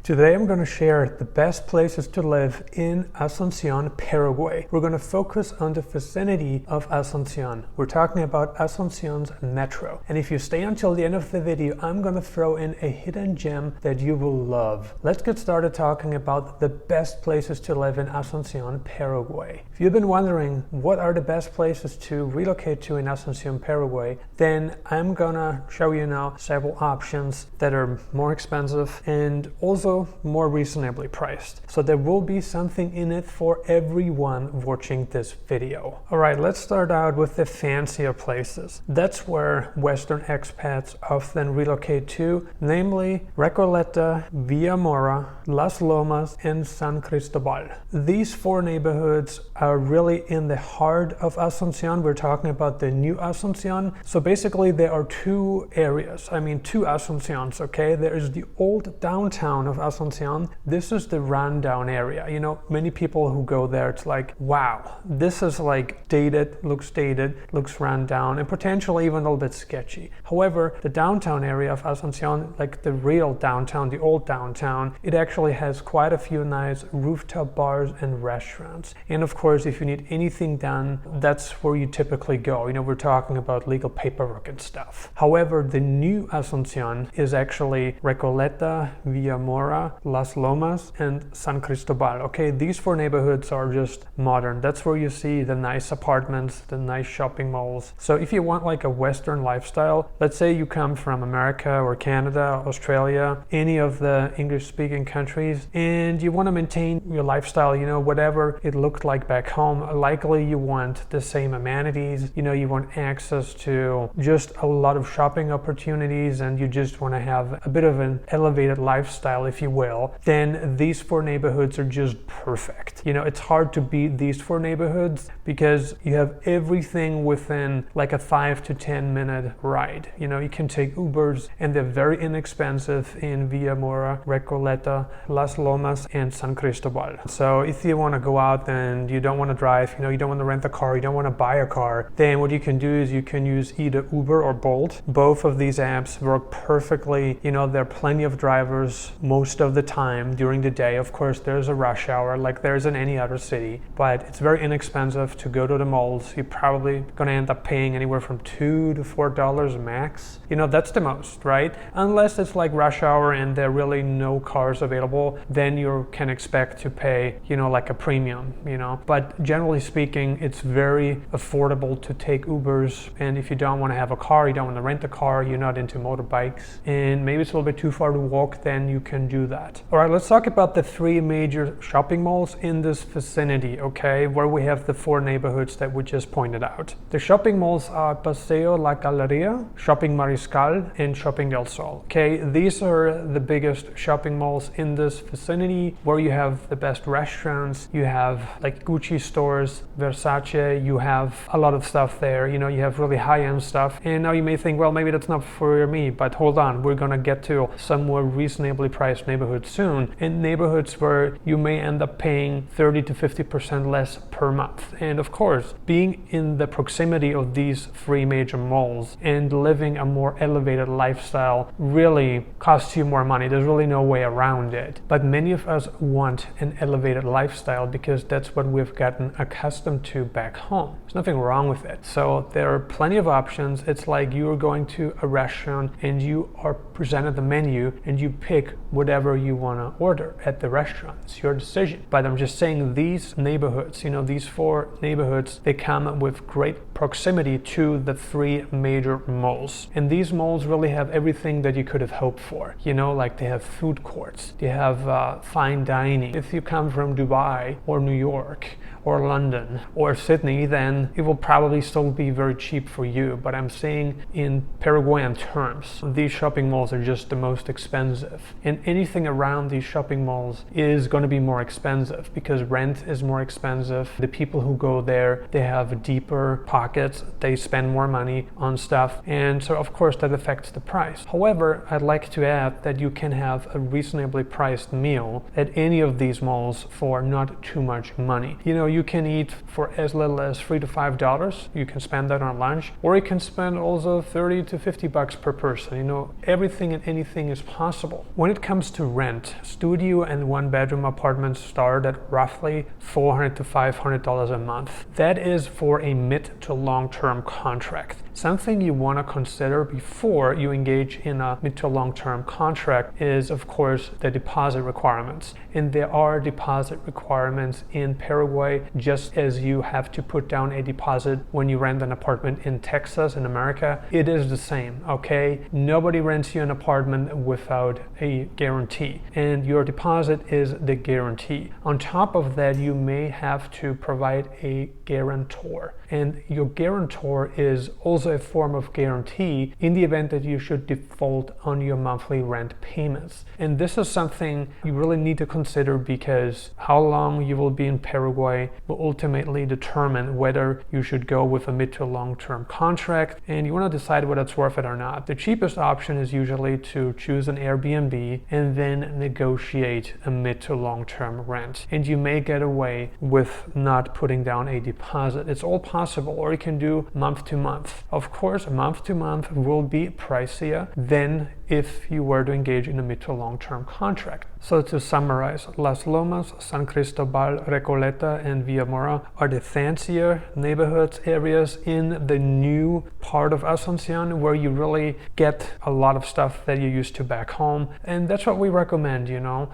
Today I'm going to share the best places to live in Asuncion, Paraguay. We're going to focus on the vicinity of Asuncion. We're talking about Asuncion's metro. And if you stay until the end of the video, I'm going to throw in a hidden gem that you will love. Let's get started talking about the best places to live in Asuncion, Paraguay. If you've been wondering what are the best places to relocate to in Asuncion, Paraguay, then I'm going to show you now several options that are more expensive and also more reasonably priced. So there will be something in it for everyone watching this video. All right, let's start out with the fancier places. That's where Western expats often relocate to, namely Recoleta, Villamora, Las Lomas, and San Cristobal. These four neighborhoods are really in the heart of Asuncion. We're talking about the new Asuncion. So basically there are two areas, two Asuncions, okay? There is the old downtown of Asuncion. This is the rundown area. You know, many people who go there, it's like, wow, this is like dated, looks run down, and potentially even a little bit sketchy. However, the downtown area of Asuncion, like the real downtown, the old downtown, it actually has quite a few nice rooftop bars and restaurants. And of course, if you need anything done, that's where you typically go. You know, we're talking about legal paperwork and stuff. However, the new Asuncion is actually Recoleta, Villamora, Las Lomas, and San Cristobal. Okay, these four neighborhoods are just modern. That's where you see the nice apartments, the nice shopping malls. So if you want like a Western lifestyle, let's say you come from America or Canada, Australia, any of the English-speaking countries, and you want to maintain your lifestyle, you know, whatever it looked like back home, likely you want the same amenities, you know, you want access to just a lot of shopping opportunities, and you just want to have a bit of an elevated lifestyle, if you will, then these four neighborhoods are just perfect. You know, it's hard to beat these four neighborhoods because you have everything within like a 5 to 10 minute ride. You know, you can take Ubers and they're very inexpensive in Villamora, Recoleta, Las Lomas, and San Cristobal. So if you want to go out and you don't want to drive, you know, you don't want to rent a car, you don't want to buy a car, then what you can do is you can use either Uber or Bolt. Both of these apps work perfectly. You know, there are plenty of drivers most of the time during the day. Of course, there's a rush hour like there's in any other city, but it's very inexpensive to go to the malls. You're probably gonna end up paying anywhere from $2 to $4 max. You know, that's the most, right? Unless it's like rush hour and there are really no cars available, then you can expect to pay, you know, like a premium, you know. But generally speaking, it's very affordable to take Ubers, and if you don't want to have a car, you don't want to rent a car, you're not into motorbikes, and maybe it's a little bit too far to walk, then you can do that. All right, let's talk about the three major shopping malls in this vicinity, okay, where we have the four neighborhoods that we just pointed out. The shopping malls are Paseo La Galeria, Shopping Mariscal, and Shopping del Sol. Okay, these are the biggest shopping malls in this vicinity where you have the best restaurants, you have like Gucci stores, Versace, you have a lot of stuff there, you know, you have really high-end stuff. And now you may think, well, maybe that's not for me, but hold on, we're gonna get to some more reasonably priced neighborhoods soon, in neighborhoods where you may end up paying 30 to 50% less per month. And of course, being in the proximity of these three major malls and living a more elevated lifestyle really costs you more money. There's really no way around it. But many of us want an elevated lifestyle because that's what we've gotten accustomed to back home. There's nothing wrong with it. So there are plenty of options. It's like you're going to a restaurant and you are presented the menu and you pick whatever you want to order at the restaurant. It's your decision. But I'm just saying these neighborhoods, you know, these four neighborhoods, they come with great proximity to the three major malls. And these malls really have everything that you could have hoped for. You know, like they have food courts, they have fine dining. If you come from Dubai or New York or London or Sydney, then it will probably still be very cheap for you. But I'm saying in Paraguayan terms, these shopping malls are just the most expensive. And anything around these shopping malls is going to be more expensive because rent is more expensive. The people who go there, they have deeper pockets, they spend more money on stuff. And so of course that affects the price. However, I'd like to add that you can have a reasonably priced meal at any of these malls for not too much money. You know, you can eat for as little as $3 to $5. You can spend that on lunch, or you can spend also 30 to 50 bucks per person. You know, everything and anything is possible. When it comes to rent, studio and one bedroom apartments start at roughly $400 to $500 a month. That is for a mid to long-term contract. Something you want to consider before you engage in a mid to long-term contract is, of course, the deposit requirements. And there are deposit requirements in Paraguay, just as you have to put down a deposit when you rent an apartment in Texas, in America. It is the same, okay? Nobody rents you an apartment without a guarantee, and your deposit is the guarantee. On top of that, you may have to provide a guarantor, and your guarantor is also a form of guarantee in the event that you should default on your monthly rent payments. And this is something you really need to consider, because how long you will be in Paraguay will ultimately determine whether you should go with a mid to long-term contract, and you want to decide whether it's worth it or not. The cheapest option is usually to choose an Airbnb and then negotiate a mid to long-term rent, and you may get away with not putting down a deposit. It's all possible, or you can do month to month. Of course, month to month will be pricier than if you were to engage in a mid to long-term contract. So to summarize, Las Lomas, San Cristobal, Recoleta, and Villamora are the fancier neighborhoods, areas in the new part of Asuncion, where you really get a lot of stuff that you're used to back home. And that's what we recommend,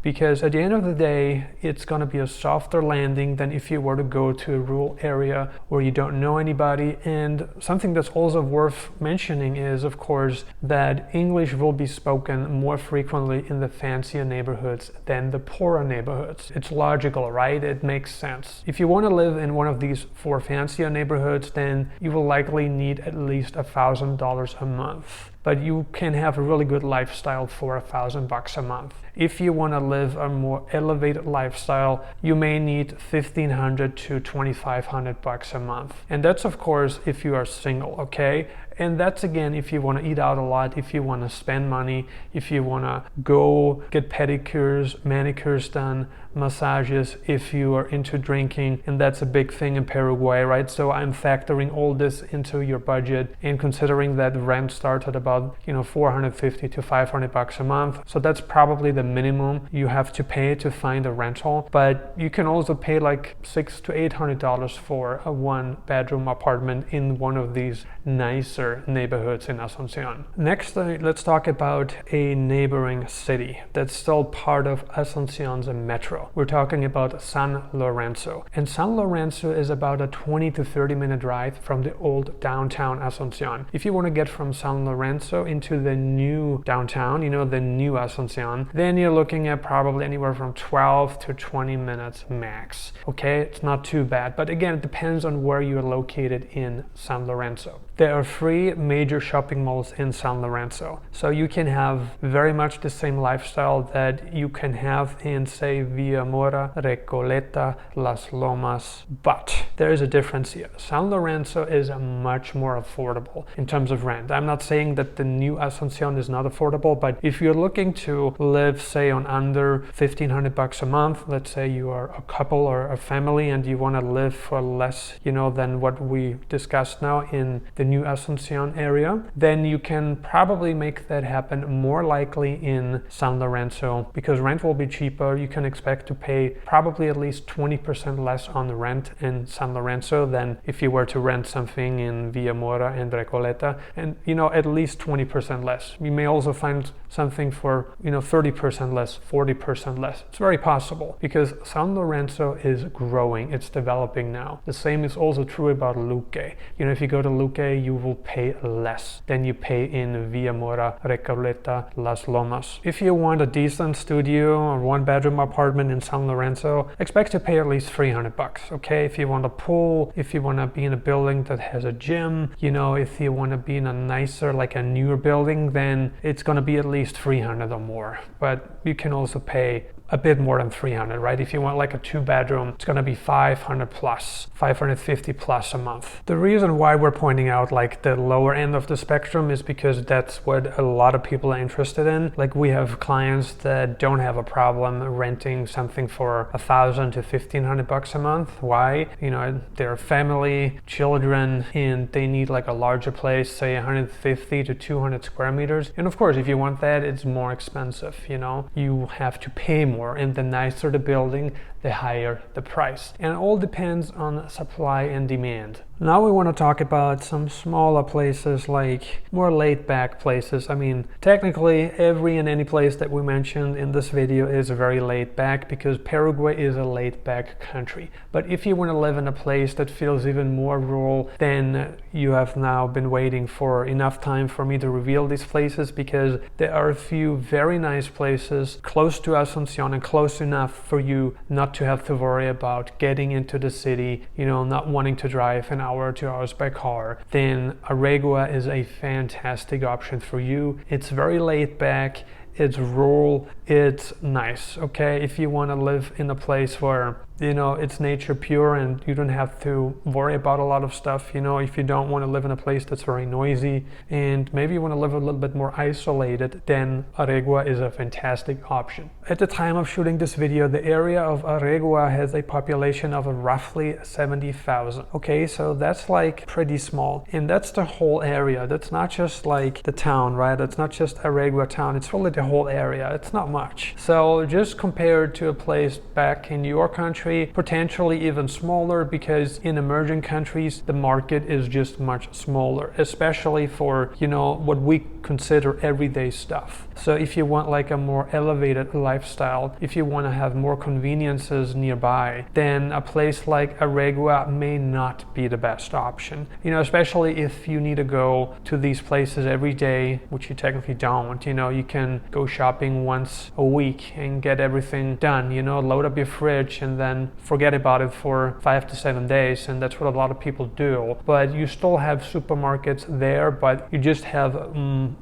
because at the end of the day, it's going to be a softer landing than if you were to go to a rural area where you don't know anybody. And something that's also worth mentioning is, of course, that English will be spoken more frequently in the fancier neighborhoods than the poorer neighborhoods. It's logical, right? It makes sense. If you want to live in one of these 4 fancier neighborhoods, then you will likely need at least $1,000 a month. But you can have a really good lifestyle for $1,000 a month. If you want to live a more elevated lifestyle, you may need $1,500 to $2,500 a month. And that's, of course, if you are single, okay? And that's, again, if you want to eat out a lot, if you want to spend money, if you want to go get pedicures, manicures done, massages, if you are into drinking, and that's a big thing in Paraguay, right? So I'm factoring all this into your budget and considering that rent starts at about $450 to $500 a month. So that's probably the minimum you have to pay to find a rental. But you can also pay like $600 to $800 for a 1-bedroom apartment in one of these nicer neighborhoods in Asuncion. Next, let's talk about a neighboring city that's still part of Asuncion's metro. We're talking about San Lorenzo. And San Lorenzo is about a 20 to 30 minute drive from the old downtown Asuncion. If you want to get from San Lorenzo into the new downtown, the new Asuncion, then you're looking at probably anywhere from 12 to 20 minutes max. Okay, it's not too bad. But again, it depends on where you're located in San Lorenzo. There are 3 major shopping malls in San Lorenzo. So you can have very much the same lifestyle that you can have in, say, Villamora, Recoleta, Las Lomas. But there is a difference here. San Lorenzo is much more affordable in terms of rent. I'm not saying that the new Asuncion is not affordable, but if you're looking to live, say, on under $1,500 a month, let's say you are a couple or a family and you want to live for less, than what we discussed now in the new Asuncion area, then you can probably make that happen more likely in San Lorenzo, because rent will be cheaper. You can expect to pay probably at least 20% less on the rent in San Lorenzo than if you were to rent something in Villamora and Recoleta, and at least 20% less. You may also find something for 30% less, 40% less. It's very possible, because San Lorenzo is growing, it's developing now. The same is also true about Luque. If you go to Luque, you will pay less than you pay in Villamora, Recoleta, Las Lomas. If you want a decent studio or 1-bedroom apartment in San Lorenzo, expect to pay at least $300, okay? If you want a pool, if you want to be in a building that has a gym, if you want to be in a nicer, like a newer building, then it's going to be at least $300 or more. But you can also pay a bit more than 300, right? If you want like a 2-bedroom, it's gonna be 500 plus, 550 plus a month. The reason why we're pointing out like the lower end of the spectrum is because that's what a lot of people are interested in. Like we have clients that don't have a problem renting something for 1,000 to 1,500 bucks a month. Why? You know, they're family, children, and they need like a larger place, say 150 to 200 square meters. And of course, if you want that, it's more expensive, you know, you have to pay more, and the nicer the building, the higher the price. And it all depends on supply and demand. Now we want to talk about some smaller places, like more laid back places. I mean, technically every and any place that we mentioned in this video is very laid back because Paraguay is a laid back country. But if you want to live in a place that feels even more rural, then you have now been waiting for enough time for me to reveal these places, because there are a few very nice places close to Asuncion and close enough for you not to have to worry about getting into the city, you know, not wanting to drive an hour or 2 hours by car. Then Aregua is a fantastic option for you. It's very laid back, it's rural, it's nice, okay? If you want to live in a place where, you know, it's nature pure and you don't have to worry about a lot of stuff, you know, if you don't want to live in a place that's very noisy and maybe you want to live a little bit more isolated, then Aregua is a fantastic option. At the time of shooting this video, the area of Aregua has a population of roughly 70,000. Okay, so that's like pretty small, and that's the whole area. That's not just like the town, right? It's not just Aregua town, it's really the whole area. It's not much. So just compared to a place back in your country, potentially even smaller, because in emerging countries the market is just much smaller, especially for, you know, what we consider everyday stuff. So if you want like a more elevated lifestyle, if you want to have more conveniences nearby, then a place like Aregua may not be the best option, you know, especially if you need to go to these places every day, which you technically don't. You know, you can go shopping once a week and get everything done, you know, load up your fridge and then forget about it for 5 to 7 days, and that's what a lot of people do. But you still have supermarkets there, but you just have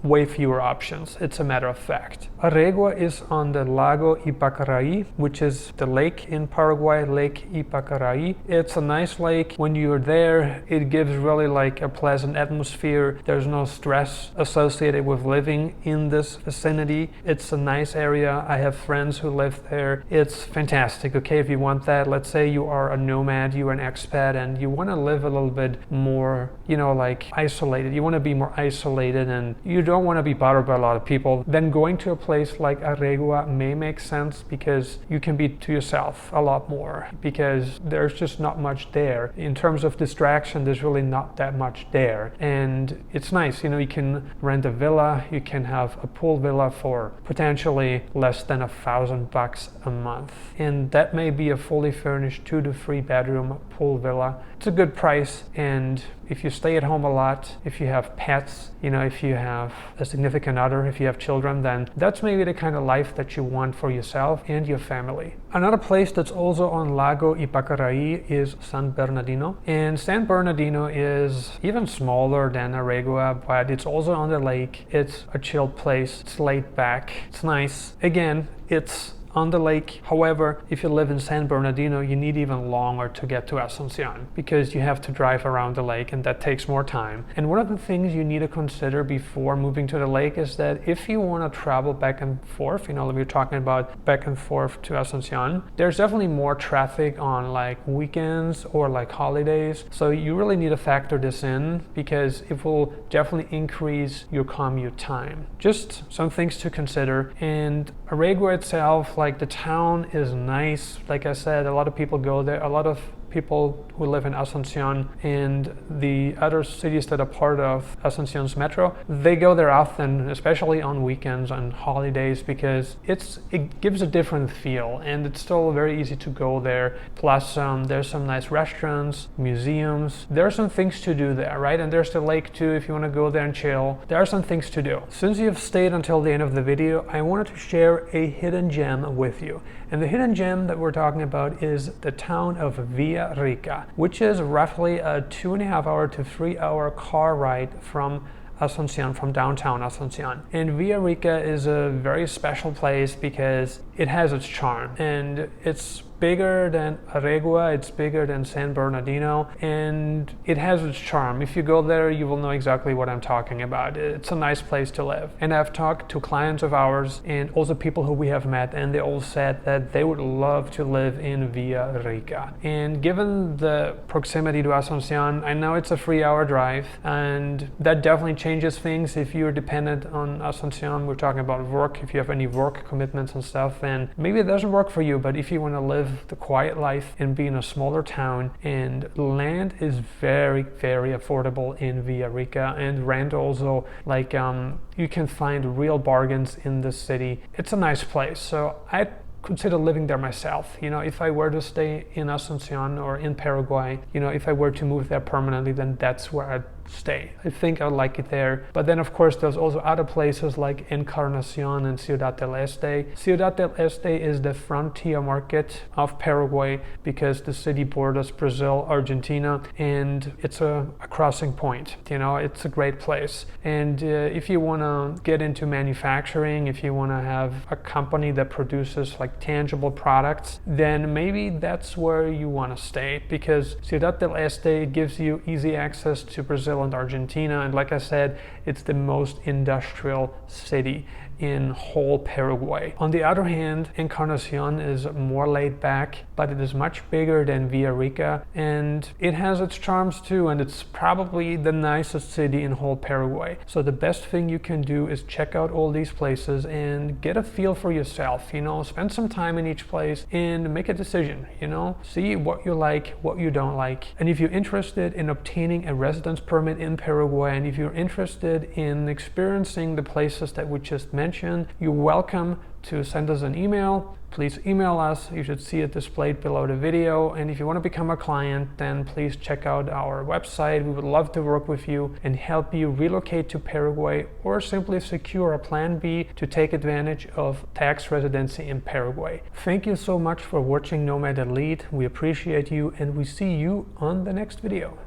way fewer options. It's a matter of fact. Aregua is on the Lago Ipacaraí, which is the lake in Paraguay, Lake Ipacaraí. It's a nice lake. When you're there, it gives really like a pleasant atmosphere. There's no stress associated with living in this vicinity. It's a nice area. I have friends who live there. It's fantastic. Okay, if you want that, let's say you are a nomad, you're an expat, and you want to live a little bit more, you know, like isolated. You want to be more isolated and you don't want to be bothered by a lot of people, then going to a place like Aregua may make sense, because you can be to yourself a lot more, because there's just not much there. In terms of distraction, there's really not that much there. And it's nice, you know, you can rent a villa, you can have a pool villa for potentially less than 1,000 bucks a month. And that may be a fully furnished 2 to 3 bedroom pool villa. It's a good price, and if you stay at home a lot, if you have pets, you know, if you have a significant other, if you have children, then that's maybe the kind of life that you want for yourself and your family. Another place that's also on Lago Ipacaraí is San Bernardino. And San Bernardino is even smaller than Aregua, but it's also on the lake. It's a chilled place. It's laid back. It's nice. Again, it's on the lake. However, if you live in San Bernardino, you need even longer to get to Asuncion, because you have to drive around the lake, and that takes more time. And one of the things you need to consider before moving to the lake is that if you want to travel back and forth, you know, if you're talking about back and forth to Asuncion, there's definitely more traffic on like weekends or like holidays. So you really need to factor this in, because it will definitely increase your commute time. Just some things to consider. And Aregua itself, like the town is nice. Like I said, a lot of people go there. A lot of people who live in Asuncion and the other cities that are part of Asuncion's metro, they go there often, especially on weekends and holidays, because it gives a different feel, and it's still very easy to go there. Plus there's some nice restaurants, museums. There are some things to do there, right? And there's the lake too, if you want to go there and chill. There are some things to do. Since you've stayed until the end of the video, I wanted to share a hidden gem with you. And the hidden gem that we're talking about is the town of Villarica, which is roughly a 2.5 hour to 3 hour car ride from Asuncion, from downtown Asuncion. And Villarica is a very special place because it has its charm, and it's bigger than Aregua, it's bigger than San Bernardino, and it has its charm. If you go there, you will know exactly what I'm talking about. It's a nice place to live. And I've talked to clients of ours and also people who we have met, and they all said that they would love to live in Villarica. And given the proximity to Asuncion, I know it's a 3-hour drive, and that definitely changes things if you're dependent on Asuncion. We're talking about work. If you have any work commitments and stuff, then maybe it doesn't work for you. But if you want to live the quiet life and be in a smaller town, and land is very, very affordable in Villarica, and rent also, like you can find real bargains in the city. It's a nice place, so I'd consider living there myself. You know, if I were to stay in Asuncion or in Paraguay, you know, if I were to move there permanently, then that's where I'd stay. I think I like it there. But then of course there's also other places like Encarnacion and Ciudad del Este. Ciudad del Este is the frontier market of Paraguay because the city borders Brazil, Argentina, and it's a crossing point. You know, it's a great place. And if you want to get into manufacturing, if you want to have a company that produces like tangible products, then maybe that's where you want to stay, because Ciudad del Este gives you easy access to Brazil and Argentina, and like I said, it's the most industrial city in whole Paraguay. On the other hand, Encarnacion is more laid back, but it is much bigger than Villarica, and it has its charms too, and it's probably the nicest city in whole Paraguay. So the best thing you can do is check out all these places and get a feel for yourself, you know, spend some time in each place and make a decision, you know, see what you like, what you don't like. And if you're interested in obtaining a residence permit in Paraguay, and if you're interested in experiencing the places that we just mentioned, you're welcome to send us an email. Please email us. You should see it displayed below the video. And if you want to become a client, then please check out our website. We would love to work with you and help you relocate to Paraguay, or simply secure a plan B to take advantage of tax residency in Paraguay. Thank you so much for watching Nomad Elite. We appreciate you, and we see you on the next video.